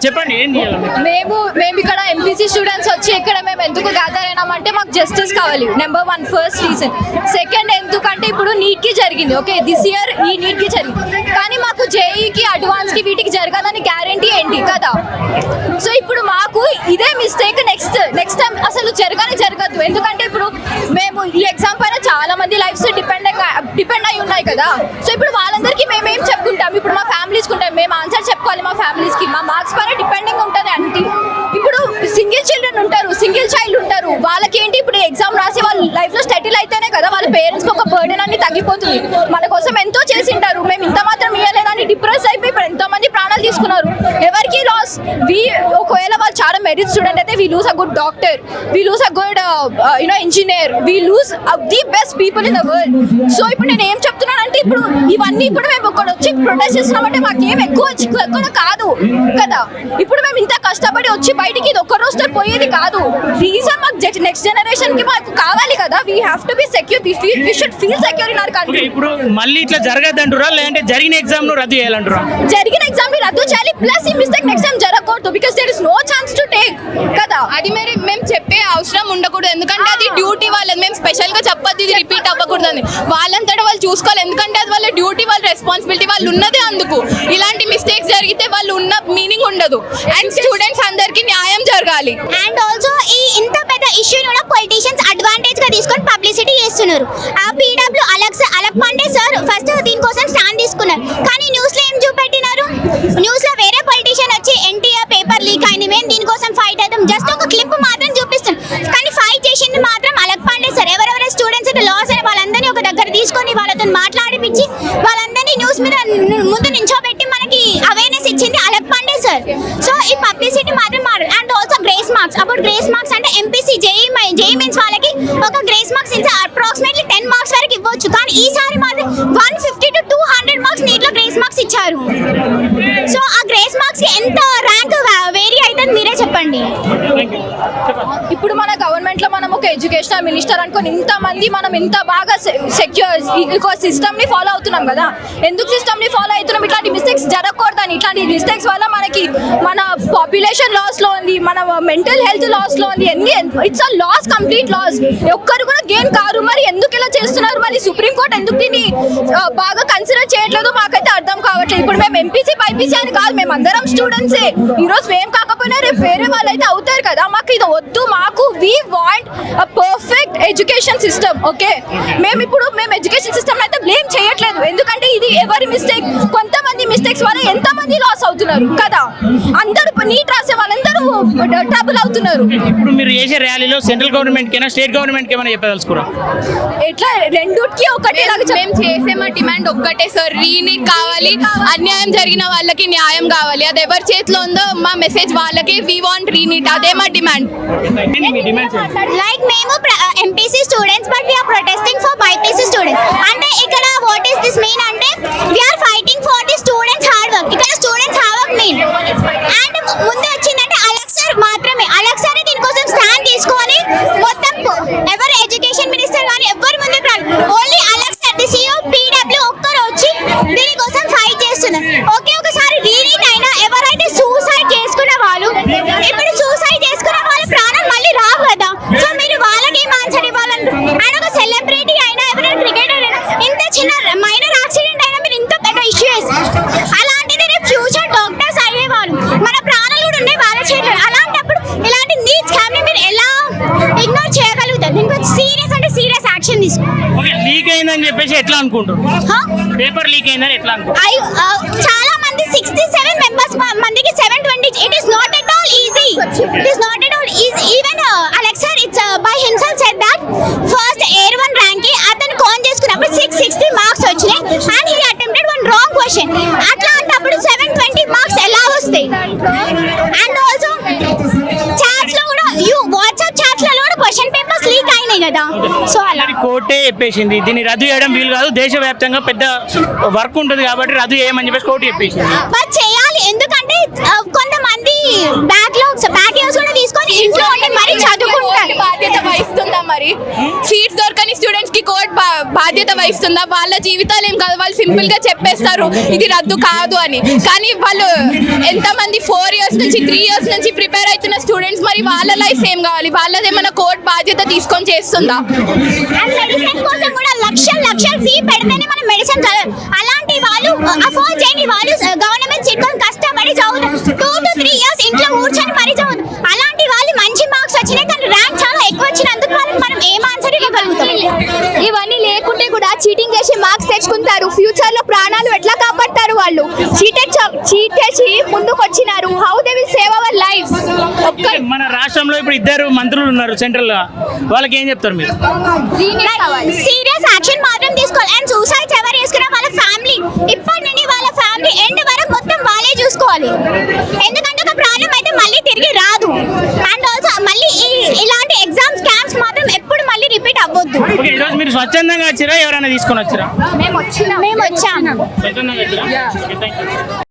చెప్పండి ఏం చేయాలి? మేము ఇక్కడ ఎంపీసీ స్టూడెంట్స్ వచ్చి ఇక్కడ మేము ఎందుకు గ్యాదర్ అయినామంటే మాకు జస్టిస్ కావాలి. Number 1 first reason. సెకండ్ ఎందుకంటే ఇప్పుడు నీట్ కి జరిగింది, ఓకే దిస్ ఇయర్ ఈ నీట్ కి జరిగింది, కానీ మాకు జేఈకి అడ్వాన్స్ కి వీటికి జరగదని గ్యారంటీ ఏంటి కదా. సో ఇప్పుడు మాకు ఇదే మిస్టేక్ నెక్స్ట్ టైం అసలు జరగదు. ఎందుకంటే ఇప్పుడు మేము ఈ ఎగ్జామ్ పైన చాలా మంది లైఫ్స్ డిపెండ్ అయి ఉన్నాయి కదా. సో ఇప్పుడు వాళ్ళందరికీ మేమేం చెప్పుకుంటాం, ఇప్పుడు మా ఫ్యామిలీస్ ఉంటాం, మేము ఆన్సర్ చెప్పుకోవాలి మా ఫ్యామిలీస్ కి, మా మార్క్స్ పైన డిపెండింగ్ ఉంటుంది అంటే. ఇప్పుడు సింగిల్ చైల్డ్ ఉంటారు, వాళ్ళకేంటి ఇప్పుడు ఎగ్జామ్ రాసి వాళ్ళ లైఫ్ లో సెటిల్ అయితేనే కదా వాళ్ళ పేరెంట్స్ కి ఒక బర్డెన్ అన్ని తగ్గిపోతుంది. మన కోసం ఎంతో చేసి ఉంటారు, మేము ఇంత మాత్రం ఇవ్వలేదని డిప్రెస్ అయిపోయి ఇప్పుడు ఎంతో మంది ప్రాణాలు తీసుకున్నారు. ఎవరికి లాస్? ఒకవేళ వాళ్ళు చాలా మెరిట్ స్టూడెంట్ అయితే we lose a good doctor, we lose a good engineer, we lose the best people in the world. So ఇప్పుడు నేను ఏం చెప్తున్నానంటే ఇప్పుడు ఇవన్నీ ఇప్పుడు మేము ఇక్కడ వచ్చి ప్రొటెస్ట్ చేస్తున్నామంటే మాకేం ఎక్కువ కాదు కదా. ఇప్పుడు మేము ఇంత కష్టపడి వచ్చి బయటికి ఇది ఒక్క రోజుతో పోయేది కాదు. రీజన్ మాకు నెక్స్ట్ జనరేషన్ కి మాకు కావాలి కదా. We have to be secure, we should feel secure in our country. ఇప్పుడు మళ్ళీ ఇట్లా జరగదంటారా లేదంటే జరిగిన ఎగ్జామ్ ను రద్దు చేయాలంటారా? జరిగిన ఎగ్జామ్ ని రద్దు చేయాలి, ప్లస్ ఈ మిస్టేక్ నెక్స్ట్ టైం జరగకూడదు. Because there is no chance to take కదా. అది మరి మేము చెప్పే అవసరం ఉండకూడదు, ఎందుకంటే అది డ్యూటీ వాళ్ళది. మేము స్పెషల్ గా చెప్పొద్దు ఇది రిపీట్ అవ్వకూడదు అని. వాళ్ళంతటా వాళ్ళు చూసుకోవాలి, ఎందుకంటే అది వాళ్ళ డ్యూటీ, వాళ్ళ రెస్పాన్సిబిలిటీ, వాళ్ళు ఉన్నదే అందుకు. ఇలాంటి మిస్టేక్స్ జరిగితే వాళ్ళు ఉన్న మీనింగ్ ఉండదు. అండ్ స్టూడెంట్స్ అందరికీ న్యాయం జరగాలి. అండ్ ఆల్సో ఈ ఇంత పెద్ద ఇష్యూని కూడా పొలిటీషియన్స్ అడ్వాంటేజ్ గా తీసుకొని పబ్లిసిటీ చేస్తున్నారు. ఆ పీడబ్ల్యూ అలక్ పాండే సార్ ఫస్ట్ దీనికోసం స్టాండ్ తీసుకున్నారు, కానీ న్యూస్ లో ఏం చూపెట్టినారు? న్యూస్ లో వేరే పొలిటీషియన్ వచ్చి ఎన్టీఆర్ పేపర్ లీక్ అయింది, మేము దీనికోసం ఫైట్ అవుతాం, జస్ట్ ఒక క్లిప్ మాత్రం చూపిస్తాం, కానీ ఫైట్ చేసింది మాత్రం అలక్ పాండే సార్. ఎవరెవరైతే స్టూడెంట్స్ అయితే లాస్ అయిన వాళ్ళందరినీ ఒక దగ్గర తీసుకొని వాళ్ళతో మాట్లాడిపించి వాళ్ళందరినీ న్యూస్ మీద ముందు నించోబెట్టి మనకి అవేర్నెస్ ఇచ్చింది అలక్ పాండే సార్. సో ఈ పబ్లిసిటీ మాత్రం and also grace marks. About grace marks అంటే ఎంపీసీ జేఈ మీన్స్ వాళ్ళకి ఒక గ్రేస్ మార్క్స్ ఇంకా అప్రాక్సిమేట్లీ 10 మార్క్స్ వరకు ఇవ్వచ్చు, కానీ ఈసారి మాత్రం 150 to 200 మార్క్స్ నీట్లో గ్రేస్ మార్క్స్ ఇచ్చారు. సో ఆ గ్రేస్ మార్క్స్ కి ఎంత ర్యాంక్ వేరీ అవుతుంది మీరే చెప్పండి. ఇప్పుడు మన గవర్నమెంట్ లో మనం ఒక ఎడ్యుకేషనల్ మినిస్టర్ అనుకోని ఇంతమంది మనం ఇంత బాగా సెక్యూర్ సిస్టమ్ ని ఫాలో అవుతున్నాం కదా. ఎందుకు సిస్టమ్ ని ఫాలో అవుతున్నాం? ఇట్లాంటి మిస్టేక్స్ జరగకూడదని. ఇట్లాంటి మిస్టేక్స్ వల్ల మనకి మన పాపులేషన్ లాస్ లో ఉంది, మన మెంటల్ హెల్త్ లాస్ లో ఉంది. It's a loss, complete loss. ఒక్కరు కూడా గెయిన్ కారు. మరి ఎందుకు ఇలా చేస్తున్నారు? మరి సుప్రీం కోర్ట్ ఎందుకు దీన్ని బాగా కన్సిడర్ చేయట్లేదు? మాకైతే అర్థం కావట్లేదు. ఇప్పుడు మేము ఎంపీసీ బైపీసీ అని కాదు, మేము అందరం స్టూడెంట్సే. ఈ రోజు మేము కాకపోయినా రేపు వేరే వాళ్ళు అయితే అవుతారు కదా. మాకు ఇది వద్దు. మాకు we want a perfect education system. Okay, మేము ఎడ్యుకేషన్ సిస్టమ్ అయితే బ్లేమ్ చేయట్లేదు, ఎందుకంటే ఇది ఎవరి మిస్టేక్. కొంతమంది మిస్టేక్స్ వల్ల ఎంతమంది లాస్ అవుతున్నారు కదా. అందరూ నీట్ రాసే వాళ్ళందరూ ట్రబుల్ అవుతున్నారు. ఇప్పుడు మీరు చేసే ర్యాలీలో సెంట్రల్ గవర్నమెంట్ కైనా స్టేట్ గవర్నమెంట్ కి ఏమైనా చెప్పదలుచుకోరా? ఎట్లా రెండుకి ఒకటే మేము చేసే మా డిమాండ్ ఒక్కటే సార్, రీనీట్ కావాలి. అన్యాయం జరిగిన వాళ్ళకి న్యాయం కావాలి. అది ఎవరి చేతిలో ఉందో మా మెసేజ్ వాళ్ళకి, వి వాంట్ రీనీట్. అదే మా డిమాండ్. లైక్ మేము MPC students but we're protesting for BiPC students. అంటే ఇక్కడ వాట్ ఈస్ దిస్ మీన్ అంటే we're fighting for the students hard work. ఇక్కడ students hard work mean. And ముందు వచ్చిందంటే అలెక్స్ సార్ మాత్రమే. అలెక్స్ సార్ దీనికోసం స్టాండ్ తీసుకొని మొత్తం ఎవరు ఎడ్యుకేషన్ మినిస్టర్ కానీ ఎవరు ముందుకు రాదు. Only Alex sir the CEO PW ఒక్కరు వచ్చి దీనికోసం ఫైట్ చేస్తున్నారు. ఓకే, ఒకసారి రీనీట్ అయినా ఎవరైతే సూసైడ్ చేసుకున్న వాళ్ళు, ఇప్పుడు సూసైడ్ చేసుకున్న వాళ్ళ ప్రాణం మళ్ళీ రావు కదా. సో మీరు వాళ్ళకి ఏం ఆన్సర్ ఇవ్వాలంటారు? అండ్ ఒక సెలబ్రిటీ అయినా ఎవరైనా క్రికెటర్ అయినా ఇంత చిన్న మైనర్ యాక్సిడెంట్ అయినా మీరు ఇంత పెద్ద ఇష్యూ అలాంటిది రేపు ఫ్యూచర్ డాక్టర్స్ అయ్యేవాళ్ళు, మన ప్రాణాలు కూడా ఉండే వాళ్ళ చేతులు. అలాంటప్పుడు ఇలాంటి నీట్ స్కామ్ ని మీరు ఎలా ఇగ్నోర్ చేయగలుగుతారు? దీనికి సీరియస్ అంటే సీరియస్ యాక్షన్ తీసుకోండి. లీక్ అయిందని చెప్పేసి ఎట్లా అనుకుంటారు? పేపర్ లీక్ అయిందని ఎట్లా అనుకుంటారు? చాలా మంది 67 మెంబర్స్ మందికి 720. It is not at all easy. It is not at all easy. Even Alex sir it's by himself said that first air 1 rank కి అతను కాన్ చేసుకున్నప్పుడు 660 మార్క్స్ వచ్చినాయి and he attempted one wrong question. అట్లా అంటప్పుడు 720 marks ఎలా వస్తాయి? And also charts లో కూడా WhatsApp chats లో కూడా క్వశ్చన్ పేపర్స్ లీక్ అయినాయి కదా. సో అలా కోర్టే చెప్పేసింది దీన్ని రద్దు చేయడం వీలు కాదు, దేశవ్యాప్తంగా పెద్ద వర్క్ ఉంటుంది కాబట్టి రద్దు చేయమని చెప్పేసి కోర్టు చెప్పేసింది. బట్ చేయాలి, ఎందుకంటే కొంతమంది బ్యాక్ ఇయర్స్ కూడా తీసుకొని చేసి ఇంట్లో ఉండి మరీ చదువుకుంటారు. బాధ్యత వహిస్తుందా మరి? సీట్స్ దొరకని స్టూడెంట్స్ కి కోర్ట్ బాధ్యత వహిస్తుందా? వాళ్ళ జీవితాలు ఏం కాదు, వాళ్ళు సింపుల్ గా చెప్పేస్తారు ఇది రద్దు కాదు అని. కానీ వాళ్ళు ఎంతమంది 4 years నుంచి 3 years నుంచి ప్రిపేర్ అవుతున్న స్టూడెంట్స్, మరి వాళ్ళ లైఫ్ ఏం కావాలి? వాళ్ళదేమన్నా కోర్ట్ బాధ్యత తీసుకొని చేస్తుందా? అండ్ మెడిసిన్ కోసం కూడా లక్షల ఫీ పెడితేనే మనం మెడిసిన్ చదవాలి. అలాంటి వాళ్ళు అఫోర్డ్ చేయని వాళ్ళు గవర్నమెంట్ సీట్ కోసం కష్టపడి చదువుతారు. 2 to 3 years ఇంట్లో కూర్చొని మరీ చదువుతారు. అలాంటి వాళ్ళు మంచి మార్క్స్ వచ్చినాయి కానీ ర్యాంక్ చాలా ఎక్కువ వచ్చినందుకు వాళ్ళకి మనం ఏం ఆన్సర్ ఇవ్వగలుగుతాం? ఇవన్నీ లేకుంటే కూడా చీటింగ్ చేసి మార్క్స్ తెచ్చుకుంటారు. ఫ్యూచర్ లో ప్రాణాలు ఎట్లా కాపాడతారు? వాళ్ళు చీట్ చేసి ముందుకు వచ్చినారు. How they will save our life? మన రాష్ట్రంలో ఇప్పుడు 2 మంత్రులు ఉన్నారు సెంట్రల్ గా, వాళ్ళకి ఏం చెప్తారు మీరు? సీరియస్ యాక్షన్ మాత్రం తీసుకోవాలి. అండ్ సూసైడ్స్ ఎవరు చేసుకున్నా వాళ్ళ ఫ్యామిలీ ఇప్పటి నుండి వాళ్ళ ఫ్యామిలీ ఎండ్ వరకు మొత్తం వాళ్ళే చూసుకోవాలి. ఎందుకంటే ఒక ప్రాబ్లం అయితే మళ్ళీ తిరిగి రాదు. అండ్ ఆల్సో మళ్ళీ ఇలాంటి ఎగ్జామ్ స్కామ్స్ మాత్రం ఎప్పుడు మళ్ళీ రిపీట్ అవ్వద్దు. ఓకే, ఈరోజు మీరు స్వచ్ఛందంగా వచ్చిరా, ఎవరైనా తీసుకొని వచ్చిరా? మేము వచ్చాము. స్వచ్ఛందంగా వచ్చిరా? Okay, thank you.